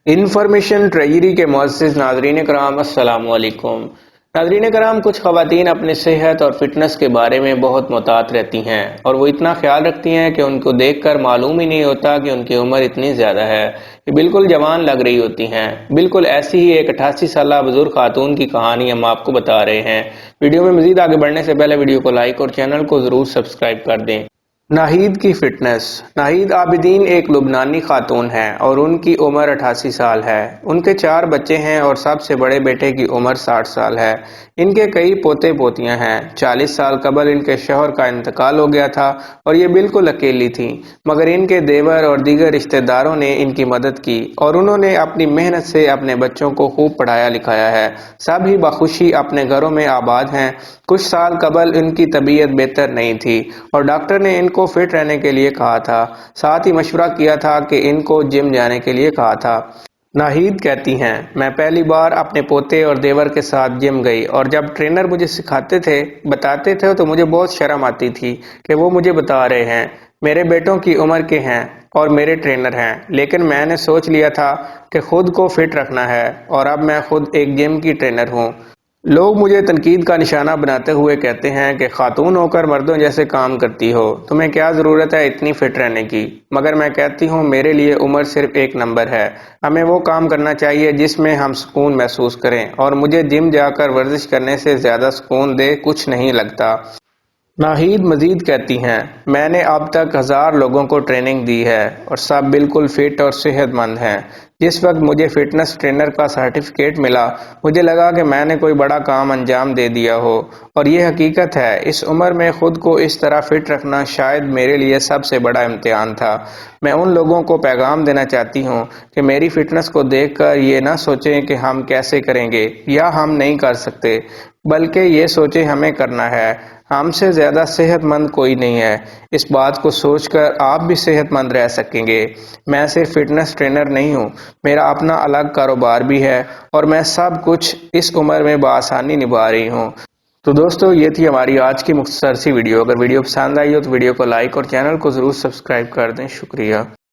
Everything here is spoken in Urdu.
انفارمیشن ٹریجری کے معزز ناظرین کرام السلام علیکم۔ ناظرین کرام، کچھ خواتین اپنی صحت اور فٹنس کے بارے میں بہت محتاط رہتی ہیں اور وہ اتنا خیال رکھتی ہیں کہ ان کو دیکھ کر معلوم ہی نہیں ہوتا کہ ان کی عمر اتنی زیادہ ہے کہ بالکل جوان لگ رہی ہوتی ہیں۔ بالکل ایسی ہی ایک 88 سالہ بزرگ خاتون کی کہانی ہم آپ کو بتا رہے ہیں۔ ویڈیو میں مزید آگے بڑھنے سے پہلے ویڈیو کو لائک اور چینل کو ضرور سبسکرائب کر دیں۔ ناہید کی فٹنس۔ ناہید عابدین ایک لبنانی خاتون ہے اور ان کی عمر 88 سال ہے۔ ان کے 4 بچے ہیں اور سب سے بڑے بیٹے کی عمر 60 سال ہے۔ ان کے کئی پوتے پوتیاں ہیں۔ 40 سال قبل ان کے شوہر کا انتقال ہو گیا تھا اور یہ بالکل اکیلی تھیں، مگر ان کے دیور اور دیگر رشتہ داروں نے ان کی مدد کی اور انہوں نے اپنی محنت سے اپنے بچوں کو خوب پڑھایا لکھایا ہے۔ سب ہی بخوشی اپنے گھروں میں آباد ہیں۔ کچھ سال قبل ان کی طبیعت بہتر نہیں تھی اور ڈاکٹر نے ان کو فٹ رہنے کے لیے کہا تھا، ساتھ ہی مشورہ کیا تھا کہ ان کو جم جانے کے لیے کہا تھا۔ ناہید کہتی ہیں، میں پہلی بار اپنے پوتے اور دیور کے ساتھ جم گئی اور جب ٹرینر مجھے سکھاتے تھے، بتاتے تھے تو مجھے بہت شرم آتی تھی کہ وہ مجھے بتا رہے ہیں، میرے بیٹوں کی عمر کے ہیں اور میرے ٹرینر ہیں، لیکن میں نے سوچ لیا تھا کہ خود کو فٹ رکھنا ہے اور اب میں خود ایک جم کی ٹرینر ہوں۔ لوگ مجھے تنقید کا نشانہ بناتے ہوئے کہتے ہیں کہ خاتون ہو کر مردوں جیسے کام کرتی ہو، تمہیں کیا ضرورت ہے اتنی فٹ رہنے کی؟ مگر میں کہتی ہوں، میرے لیے عمر صرف ایک نمبر ہے۔ ہمیں وہ کام کرنا چاہیے جس میں ہم سکون محسوس کریں اور مجھے جم جا کر ورزش کرنے سے زیادہ سکون دہ کچھ نہیں لگتا۔ ناہید مزید کہتی ہیں، میں نے اب تک 1000 لوگوں کو ٹریننگ دی ہے اور سب بالکل فٹ اور صحت مند ہیں۔ جس وقت مجھے فٹنس ٹرینر کا سرٹیفکیٹ ملا، مجھے لگا کہ میں نے کوئی بڑا کام انجام دے دیا ہو، اور یہ حقیقت ہے۔ اس عمر میں خود کو اس طرح فٹ رکھنا شاید میرے لیے سب سے بڑا امتحان تھا۔ میں ان لوگوں کو پیغام دینا چاہتی ہوں کہ میری فٹنس کو دیکھ کر یہ نہ سوچیں کہ ہم کیسے کریں گے یا ہم نہیں کر سکتے، بلکہ یہ سوچیں ہمیں کرنا ہے۔ ہم سے زیادہ صحت مند کوئی نہیں ہے۔ اس بات کو سوچ کر آپ بھی صحت مند رہ سکیں گے۔ میں صرف فٹنس ٹرینر نہیں ہوں، میرا اپنا الگ کاروبار بھی ہے اور میں سب کچھ اس عمر میں بآسانی نبھا رہی ہوں۔ تو دوستو، یہ تھی ہماری آج کی مختصر سی ویڈیو۔ اگر ویڈیو پسند آئی ہو تو ویڈیو کو لائک اور چینل کو ضرور سبسکرائب کر دیں۔ شکریہ۔